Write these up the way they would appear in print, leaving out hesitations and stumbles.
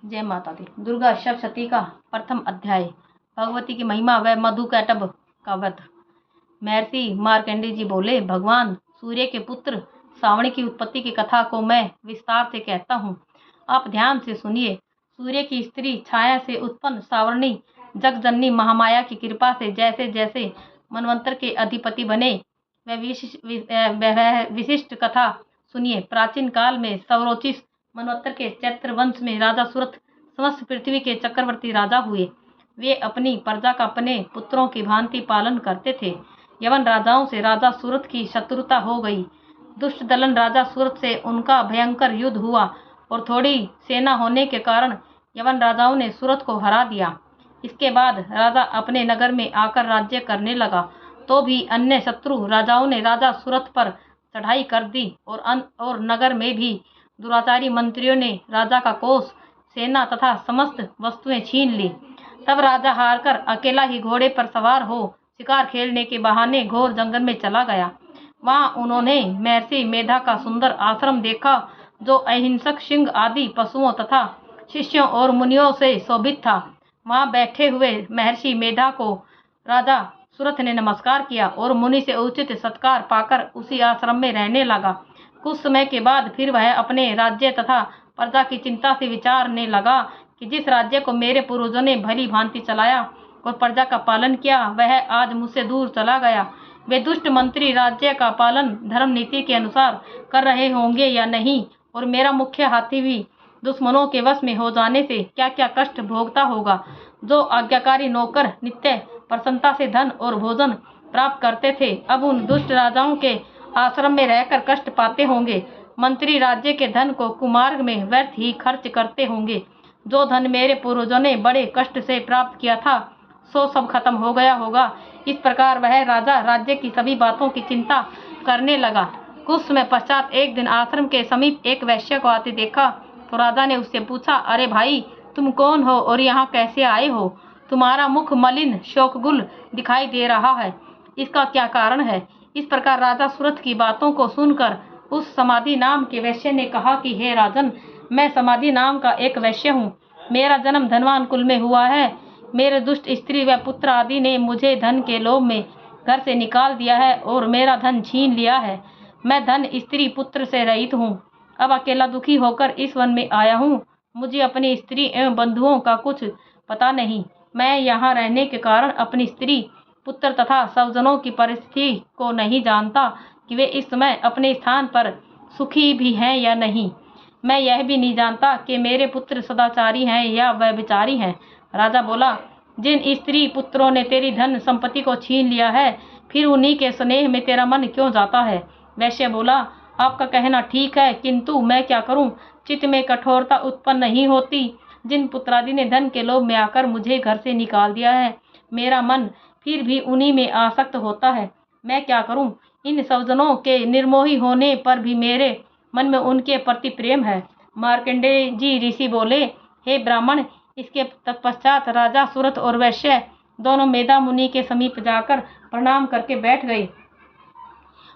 जय माता दी। दुर्गा सप्तशती का प्रथम अध्याय। भगवती की महिमा व मधुकैटभ का वध। महर्षि मार्कंडेय जी बोले, भगवान सूर्य के पुत्र सावण की उत्पत्ति की कथा को मैं विस्तार से कहता हूँ, आप ध्यान से सुनिए। सूर्य की स्त्री छाया से उत्पन्न सावर्णी जगजननी महामाया की कृपा से जैसे जैसे मनवंतर के अधिपति बने वह विशिष्ट कथा सुनिए। प्राचीन काल में सौरोचिस मनवंतर के चैत्र वंश में राजा सूरत समस्त पृथ्वी के चक्रवर्ती राजा हुए। वे अपनी प्रजा का अपने पुत्रों की भांति पालन करते थे। यवन राजाओं से राजा सूरत की शत्रुता हो गई। दुष्ट दलन राजा सूरत से उनका भयंकर युद्ध हुआ और थोड़ी सेना होने के कारण यवन राजाओं ने सूरत को हरा दिया। इसके बाद राजा अपने नगर में आकर राज्य करने लगा, तो भी अन्य शत्रु राजाओं ने राजा सूरत पर चढ़ाई कर दी और नगर में भी दुराचारी मंत्रियों ने राजा का कोष, सेना तथा समस्त वस्तुएं छीन ली। तब राजा हारकर अकेला ही घोड़े पर सवार हो शिकार खेलने के बहाने घोर जंगल में चला गया। वहां उन्होंने महर्षि मेधा का सुंदर आश्रम देखा, जो अहिंसक सिंह आदि पशुओं तथा शिष्यों और मुनियों से शोभित था। वहां बैठे हुए महर्षि मेधा को राजा सूरत ने नमस्कार किया और मुनि से उचित सत्कार पाकर उसी आश्रम में रहने लगा। कुछ समय के बाद फिर वह अपने राज्य तथा प्रजा की चिंता से विचारने लगा कि जिस राज्य को मेरे पूर्वजों ने भली भांति चलाया और प्रजा का पालन किया, वह आज मुझसे दूर चला गया। वे दुष्ट मंत्री राज्य का पालन धर्म नीति के अनुसार कर रहे होंगे या नहीं, और मेरा मुख्य हाथी भी दुश्मनों के वश में हो जाने से क्या क्या कष्ट भोगता होगा। जो आज्ञाकारी नौकर नित्य प्रसन्नता से धन और भोजन प्राप्त करते थे, अब उन दुष्ट राजाओं के आश्रम में रहकर कष्ट पाते होंगे। मंत्री राज्य के धन को कुमार्ग में व्यर्थ ही खर्च करते होंगे। जो धन मेरे पूर्वजों ने बड़े कष्ट से प्राप्त किया था, सो सब खत्म हो गया होगा। इस प्रकार वह राजा राज्य की सभी बातों की चिंता करने लगा। कुछ समय पश्चात एक दिन आश्रम के समीप एक वैश्य को आते देखा, तो राजा ने उससे पूछा, अरे भाई, तुम कौन हो और यहाँ कैसे आए हो? तुम्हारा मुख मलिन शोकगुल दिखाई दे रहा है, इसका क्या कारण है? इस प्रकार राजा सूरत की बातों को सुनकर उस समाधि नाम के वैश्य ने कहा कि हे राजन, मैं समाधि नाम का एक वैश्य हूँ। मेरा जन्म धनवान कुल में हुआ है। मेरे दुष्ट स्त्री व पुत्र आदि ने मुझे धन के लोभ में घर से निकाल दिया है और मेरा धन छीन लिया है। मैं धन, स्त्री, पुत्र से रहित हूँ। अब अकेला दुखी होकर इस वन में आया हूँ। मुझे अपनी स्त्री एवं बंधुओं का कुछ पता नहीं। मैं यहाँ रहने के कारण अपनी स्त्री, पुत्र तथा स्वजनों की परिस्थिति को नहीं जानता कि वे इस समय अपने स्थान पर सुखी भी हैं या नहीं। मैं यह भी नहीं जानता कि मेरे पुत्र सदाचारी हैं या व्यभिचारी हैं। राजा बोला, जिन स्त्री पुत्रों ने तेरी धन संपत्ति को छीन लिया है, फिर उन्हीं के स्नेह में तेरा मन क्यों जाता है? वैश्य बोला, आपका कहना ठीक है, किंतु मैं क्या करूं? चित्त में कठोरता उत्पन्न नहीं होती। जिन पुत्रादि ने धन के लोभ में आकर मुझे घर से निकाल दिया है, मेरा मन फिर भी उन्हीं में आसक्त होता है। मैं क्या करूं? इन स्वजनों के निर्मोही होने पर भी मेरे मन में उनके प्रति प्रेम है। मार्कंडेय जी ऋषि बोले, हे ब्राह्मण, इसके तत्पश्चात राजा सूरत और वैश्य दोनों मेधा मुनि के समीप जाकर प्रणाम करके बैठ गए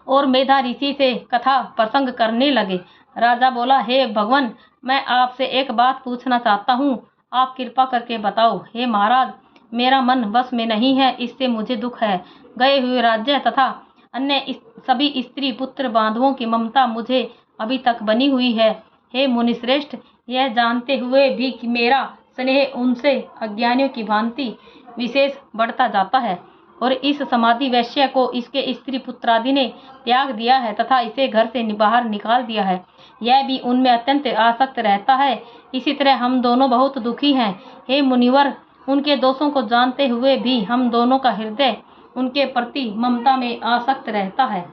और मेधा ऋषि से कथा प्रसंग करने लगे। राजा बोला, हे भगवान, मैं आपसे एक बात पूछना चाहता हूँ, आप कृपा करके बताओ। हे महाराज, मेरा मन वश में नहीं है, इससे मुझे दुख है। गए हुए राज्य तथा अन्य सभी स्त्री पुत्र बांधवों की ममता मुझे अभी तक बनी हुई है। हे मुनिश्रेष्ठ, यह जानते हुए भी कि मेरा स्नेह उनसे अज्ञानियों की भांति विशेष बढ़ता जाता है और इस समाधि वैश्य को इसके स्त्री पुत्रादि ने त्याग दिया है तथा इसे घर से बाहर निकाल दिया है, यह भी उनमें अत्यंत आसक्त रहता है। इसी तरह हम दोनों बहुत दुखी हैं। हे मुनिवर, उनके दोषों को जानते हुए भी हम दोनों का हृदय उनके प्रति ममता में आसक्त रहता है।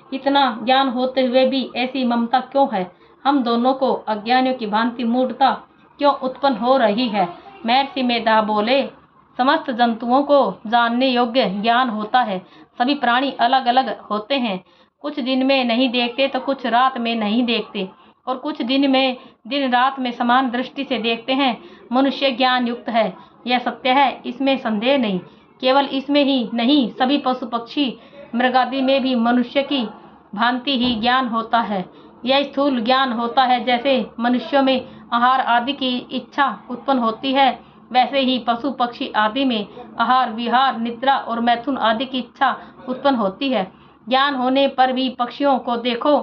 इतना ज्ञान होते हुए भी ऐसी ममता क्यों है? हम दोनों को अज्ञानियों की भांति मूढ़ता क्यों उत्पन्न हो रही है? महर्षि मेधा बोले, समस्त जंतुओं को जानने योग्य ज्ञान होता है। सभी प्राणी अलग अलग होते हैं। कुछ दिन में नहीं देखते तो कुछ रात में नहीं देखते, और कुछ दिन रात में समान दृष्टि से देखते हैं। मनुष्य ज्ञान युक्त है, यह सत्य है, इसमें संदेह नहीं। केवल इसमें ही नहीं, सभी पशु पक्षी मृगादि में भी मनुष्य की भांति ही ज्ञान होता है। यह स्थूल ज्ञान होता है। जैसे मनुष्यों में आहार आदि की इच्छा उत्पन्न होती है, वैसे ही पशु पक्षी आदि में आहार विहार निद्रा और मैथुन आदि की इच्छा उत्पन्न होती है। ज्ञान होने पर भी पक्षियों को देखो,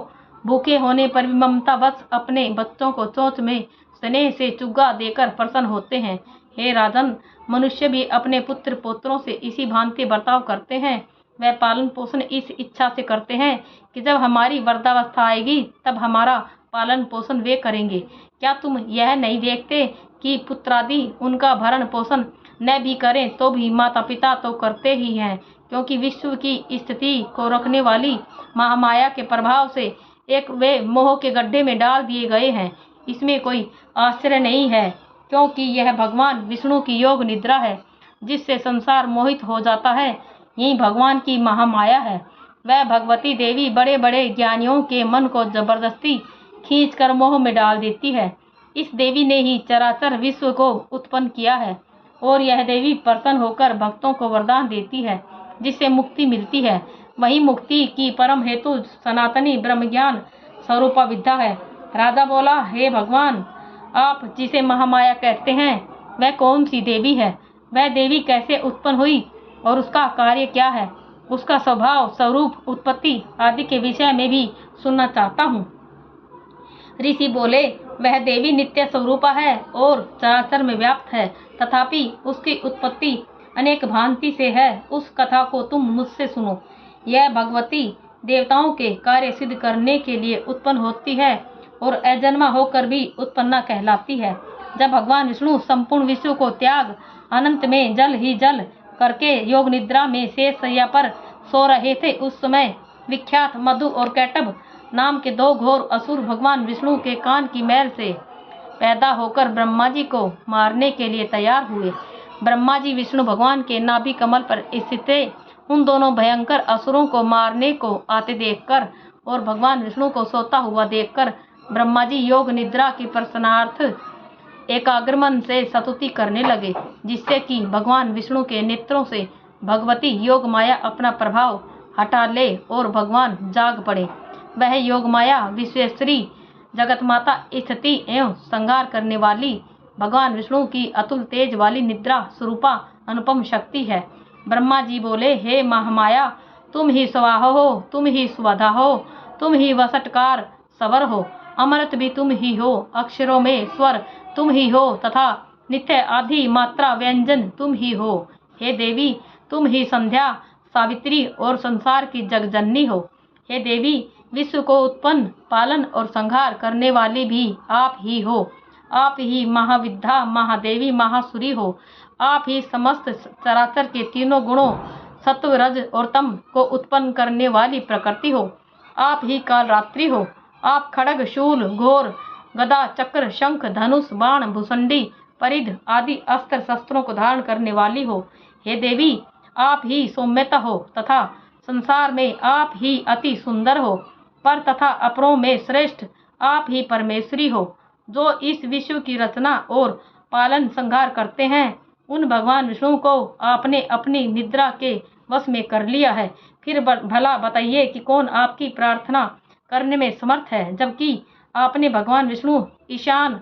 भूखे होने पर भी ममतावश अपने बच्चों को चोंच में स्नेह से चुग्गा देकर प्रसन्न होते हैं। हे राजन, मनुष्य भी अपने पुत्र पौत्रों से इसी भांति बर्ताव करते हैं। वह पालन पोषण इस इच्छा से करते हैं कि जब हमारी वृद्धावस्था आएगी तब हमारा पालन पोषण वे करेंगे। क्या तुम यह नहीं देखते कि पुत्रादि उनका भरण पोषण न भी करें तो भी माता पिता तो करते ही हैं, क्योंकि विश्व की स्थिति को रखने वाली महामाया के प्रभाव से एक वे मोह के गड्ढे में डाल दिए गए हैं। इसमें कोई आश्चर्य नहीं है, क्योंकि यह भगवान विष्णु की योग निद्रा है, जिससे संसार मोहित हो जाता है। यही भगवान की महामाया है। वह भगवती देवी बड़े बड़े ज्ञानियों के मन को जबरदस्ती खींचकर मोह में डाल देती है। इस देवी ने ही चराचर विश्व को उत्पन्न किया है, और यह देवी प्रसन्न होकर भक्तों को वरदान देती है, जिससे मुक्ति मिलती है। वही मुक्ति की परम हेतु सनातनी ब्रह्म ज्ञान स्वरूपा विद्या है। राजा बोला, हे भगवान, आप जिसे महामाया कहते हैं वह कौन सी देवी है? वह देवी कैसे उत्पन्न हुई और उसका कार्य क्या है? उसका स्वभाव, स्वरूप, उत्पत्ति आदि के विषय में भी सुनना चाहता हूँ। ऋषि बोले, वह देवी नित्य स्वरूपा है और चराचर में व्याप्त है, तथापि उसकी उत्पत्ति अनेक भांति से है। उस कथा को तुम मुझसे सुनो। यह भगवती देवताओं के कार्य सिद्ध करने के लिए उत्पन्न होती है और अजन्मा होकर भी उत्पन्ना कहलाती है। जब भगवान विष्णु संपूर्ण विश्व को त्याग अनंत में जल ही जल करके योग निद्रा में शेष शैया पर सो रहे थे, उस समय विख्यात मधु और कैटभ नाम के दो घोर असुर भगवान विष्णु के कान की मैल से पैदा होकर ब्रह्मा जी को मारने के लिए तैयार हुए। ब्रह्मा जी विष्णु भगवान के नाभि कमल पर स्थित उन दोनों भयंकर असुरों को मारने को आते देखकर और भगवान विष्णु को सोता हुआ देखकर ब्रह्मा जी योग निद्रा की प्रसन्नार्थ एकाग्रमन से स्तुति करने लगे, जिससे कि भगवान विष्णु के नेत्रों से भगवती योग माया अपना प्रभाव हटा ले और भगवान जाग पड़े। वह योग माया विश्वेश्वरी जगत माता स्थिति एवं संहार करने वाली भगवान विष्णु की अतुल तेज वाली निद्रा स्वरूपा अनुपम शक्ति है। ब्रह्मा जी बोले, हे महामाया, तुम ही स्वाहा हो, तुम ही स्वधा हो, तुम ही वसटकार सवर हो, अमृत भी तुम ही हो, अक्षरों में स्वर तुम ही हो तथा नित्य आदि मात्रा व्यंजन तुम ही हो। हे देवी, तुम ही संध्या सावित्री और संसार की जगजननी हो। हे देवी, विश्व को उत्पन्न पालन और संहार करने वाली भी आप ही हो। आप ही महाविद्या महादेवी महासुरी हो। आप ही समस्त चराचर के तीनों गुणों सत्व रज और तम को उत्पन्न करने वाली प्रकृति हो। आप ही काल रात्रि हो। आप खड्ग शूल घोर गदा चक्र शंख धनुष बाण भुसंडी परिध आदि अस्त्र शस्त्रों को धारण करने वाली हो। हे देवी, आप ही सौम्यता हो तथा संसार में आप ही अति सुंदर हो। पर तथा अपरों में श्रेष्ठ आप ही परमेश्वरी हो, जो इस विश्व की रचना और पालन संहार करते हैं। उन भगवान विष्णु को आपने अपनी निद्रा के वश में कर लिया है। फिर भला बताइए कि कौन आपकी प्रार्थना करने में समर्थ है, जबकि आपने भगवान विष्णु ईशान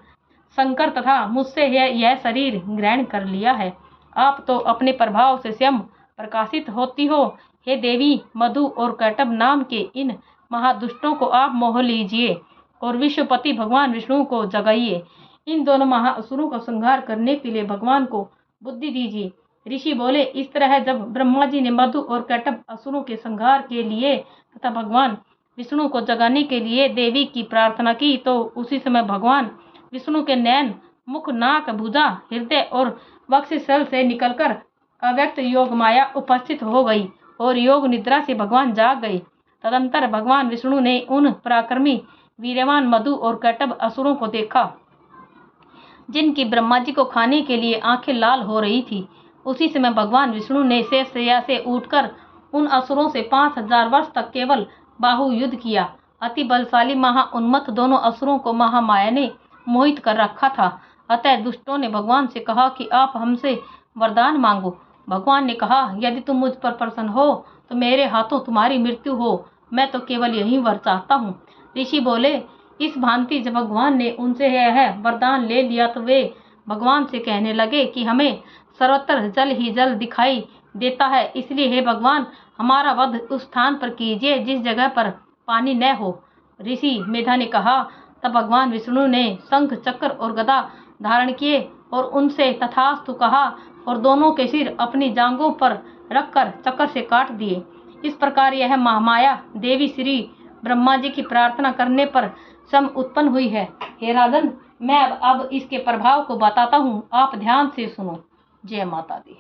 शंकर तथा मुझसे यह शरीर ग्रहण कर लिया है। आप तो अपने प्रभाव से स्वयं प्रकाशित होती हो। हे देवी, मधु और कैटभ नाम के इन महादुष्टों को आप मोह लीजिए और विश्वपति भगवान विष्णु को जगाइए। इन दोनों महाअसुरों का संहार करने के लिए भगवान को बुद्धि दीजिए। ऋषि बोले, इस तरह जब ब्रह्मा जी ने मधु और कैटभ असुरों के संहार के लिए तथा भगवान विष्णु को जगाने के लिए देवी की प्रार्थना की, तो उसी समय भगवान विष्णु के नैन मुख नाक भुजा हृदय और वक्षस्थल से निकलकर अव्यक्त योग माया उपस्थित हो गई और योग निद्रा से भगवान जाग गए। तदंतर भगवान विष्णु ने उन पराक्रमी वीरवान मधु और कैटभ असुरों को देखा, जिनकी ब्रह्मा जी को खाने के लिए आंखें लाल हो रही थी। उसी समय भगवान विष्णु ने शेषशैया से उठकर उन असुरों से 5000 वर्ष तक केवल बाहु युद्ध किया। अति बलशाली महाउन्मत्त दोनों असुरों को महामाया ने मोहित कर रखा था। अतः दुष्टों ने भगवान से कहा कि आप हमसे वरदान मांगो। भगवान ने कहा, यदि तुम मुझ पर प्रसन्न हो तो मेरे हाथों तुम्हारी मृत्यु हो। मैं तो केवल यही वर चाहता हूँ। ऋषि बोले, इस भांति जब भगवान ने उनसे यह वरदान ले लिया तो वे भगवान से कहने लगे कि हमें सर्वत्र जल ही जल दिखाई देता है, इसलिए हे भगवान, हमारा वध उस स्थान पर कीजिए जिस जगह पर पानी न हो। ऋषि मेधा ने कहा। तब भगवान विष्णु ने शंख, चक्र और गदा धारण किए और उनसे तथास्तु कहा और दोनों के सिर अपनी जांघों पर रखकर चक्र से काट दिए। इस प्रकार यह महामाया देवी श्री ब्रह्मा जी की प्रार्थना करने पर स्वयं उत्पन्न हुई है। हे राजन, मैं अब इसके प्रभाव को बताता हूँ, आप ध्यान से सुनो। जय माता दी।